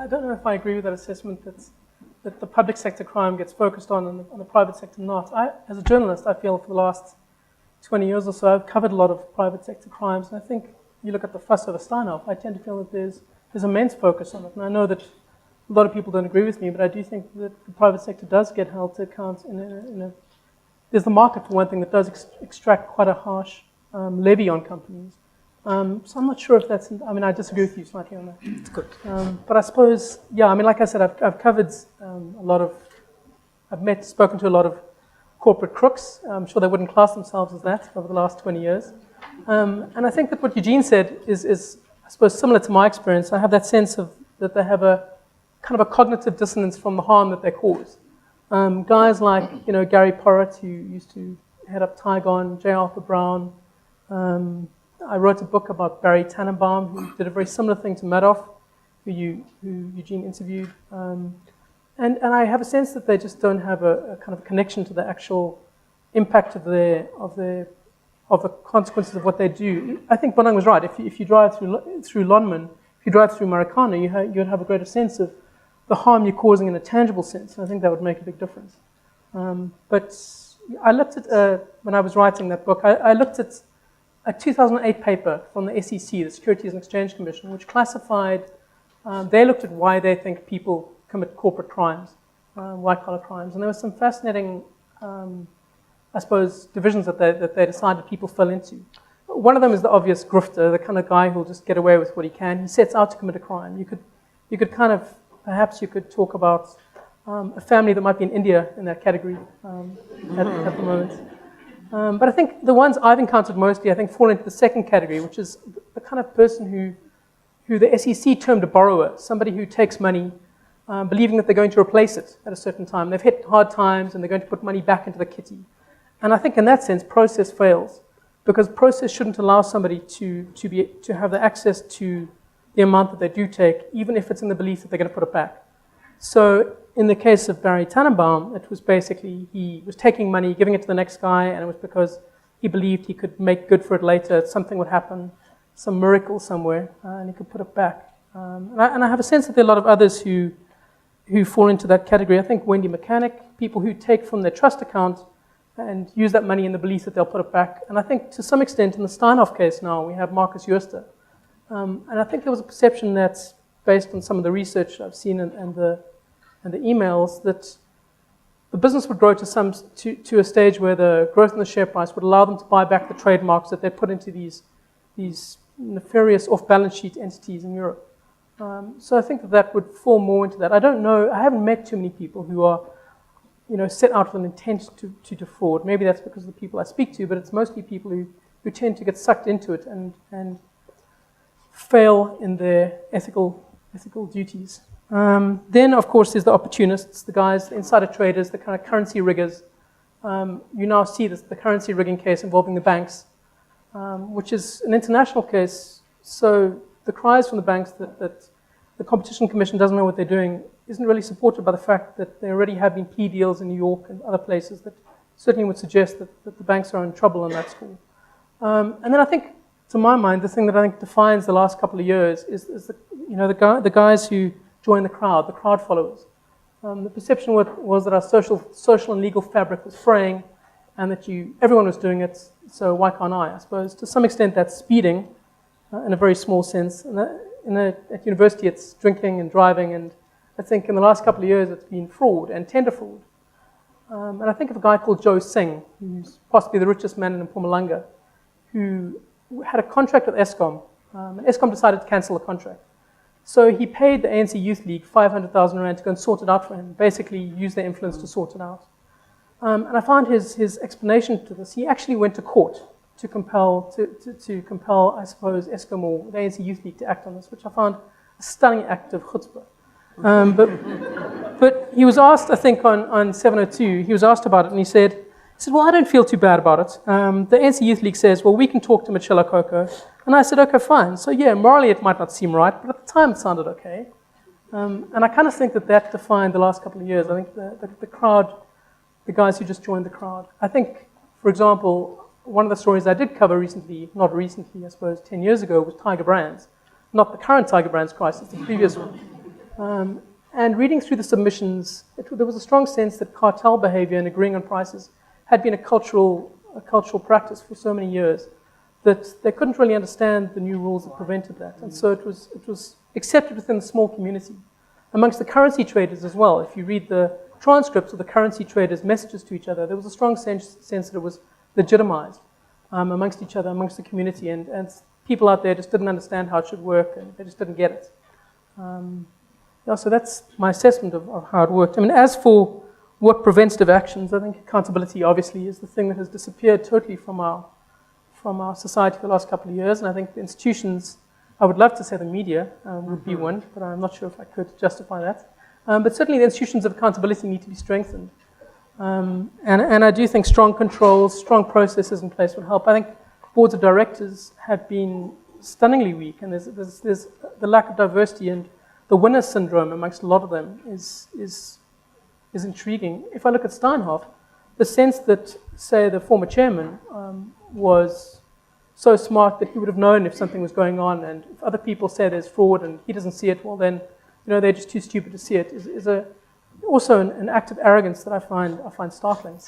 I don't know if I agree with that assessment that the public sector crime gets focused on and the private sector not. As a journalist, I feel for the last 20 years or so, I've covered a lot of private sector crimes, and I think you look at the fuss over Steinhoff, I tend to feel that there's immense focus on it, and I know that a lot of people don't agree with me, but I do think that the private sector does get held to account there's the market, for one thing, that does extract quite a harsh levy on companies. So I'm not sure if that's, I disagree with you slightly on that. It's good. But I suppose, yeah, like I said, I've covered spoken to a lot of corporate crooks. I'm sure they wouldn't class themselves as that over the last 20 years. And I think that what Eugene said is, I suppose, similar to my experience. I have that sense of that they have a kind of a cognitive dissonance from the harm that they cause. Guys like, Gary Porritt, who used to head up Tygon, J. Arthur Brown. I wrote a book about Barry Tannenbaum, who did a very similar thing to Madoff, who Eugene interviewed. And I have a sense that they just don't have a kind of connection to the actual impact of the consequences of what they do. I think Bonang was right. If you drive through Lonman, if you drive through Marikana, you'd have a greater sense of the harm you're causing in a tangible sense. And I think that would make a big difference. But I looked at, when I was writing that book, I looked at a 2008 paper from the SEC, the Securities and Exchange Commission, which classified, they looked at why they think people commit corporate crimes, white-collar crimes. And there were some fascinating, I suppose, divisions that they decided people fell into. One of them is the obvious grifter, the kind of guy who'll just get away with what he can. He sets out to commit a crime. You could kind of, perhaps you could talk about a family that might be in India in that category at the moment. But I think the ones I've encountered mostly, I think, fall into the second category, which is the kind of person who the SEC termed a borrower, somebody who takes money, believing that they're going to replace it at a certain time. They've hit hard times and they're going to put money back into the kitty. And I think in that sense, process fails, because process shouldn't allow somebody to have the access to the amount that they do take, even if it's in the belief that they're going to put it back. So in the case of Barry Tannenbaum, it was basically he was taking money, giving it to the next guy, and it was because he believed he could make good for it later. Something would happen, some miracle somewhere, and he could put it back. And I have a sense that there are a lot of others who fall into that category. I think Wendy Mechanic, people who take from their trust account and use that money in the belief that they'll put it back. And I think to some extent in the Steinhoff case now, we have Marcus Jooste. And I think there was a perception that's based on some of the research I've seen and the emails that the business would grow to a stage where the growth in the share price would allow them to buy back the trademarks that they put into these nefarious off-balance sheet entities in Europe. So I think that would fall more into that. I don't know. I haven't met too many people who are, set out with an intent to defraud. Maybe that's because of the people I speak to, but it's mostly people who tend to get sucked into it and fail in their ethical duties. Then, of course, there's the opportunists, the guys, the insider traders, the kind of currency riggers. You now see the currency rigging case involving the banks, which is an international case. So the cries from the banks that the Competition Commission doesn't know what they're doing isn't really supported by the fact that there already have been plea deals in New York and other places that certainly would suggest that the banks are in trouble on that score. And then I think, to my mind, the thing that I think defines the last couple of years is the guys who join the crowd followers. The perception was that our social and legal fabric was fraying, and that everyone was doing it, so why can't I suppose. To some extent, that's speeding in a very small sense. And at university, it's drinking and driving, and I think in the last couple of years, it's been fraud and tender fraud. And I think of a guy called Joe Singh, who's possibly the richest man in Mpumalanga, who had a contract with Eskom, and Eskom decided to cancel the contract. So he paid the ANC Youth League 500,000 rand to go and sort it out for him, basically use their influence to sort it out. And I found his explanation to this. He actually went to court to compel, I suppose, Eskom or the ANC Youth League to act on this, which I found a stunning act of chutzpah. But he was asked, I think, on 702, he was asked about it, and he said, well, I don't feel too bad about it. The ANC Youth League says, well, we can talk to Michela Coco. And I said, okay, fine. So yeah, morally it might not seem right, but at the time it sounded okay. And I kind of think that defined the last couple of years. I think the crowd, the guys who just joined the crowd. I think, for example, one of the stories I did cover recently, not recently, I suppose 10 years ago, was Tiger Brands. Not the current Tiger Brands crisis, the previous one. And reading through the submissions, there was a strong sense that cartel behavior and agreeing on prices had been a cultural practice for so many years that they couldn't really understand the new rules that prevented that. And so it was accepted within the small community. Amongst the currency traders as well, if you read the transcripts of the currency traders' messages to each other, there was a strong sense that it was legitimized amongst each other, amongst the community, and people out there just didn't understand how it should work, and they just didn't get it. So that's my assessment of how it worked. I mean, as for what preventative actions, I think accountability obviously is the thing that has disappeared totally from our society for the last couple of years, and I think the institutions, I would love to say the media would be one, but I'm not sure if I could justify that. But certainly the institutions of accountability need to be strengthened. And I do think strong controls, strong processes in place would help. I think boards of directors have been stunningly weak, and there's the lack of diversity, and the winner syndrome amongst a lot of them is intriguing. If I look at Steinhoff, the sense that, say, the former chairman was so smart that he would have known if something was going on, and if other people say there's fraud and he doesn't see it, well then, they're just too stupid to see it, is also an act of arrogance that I find startling.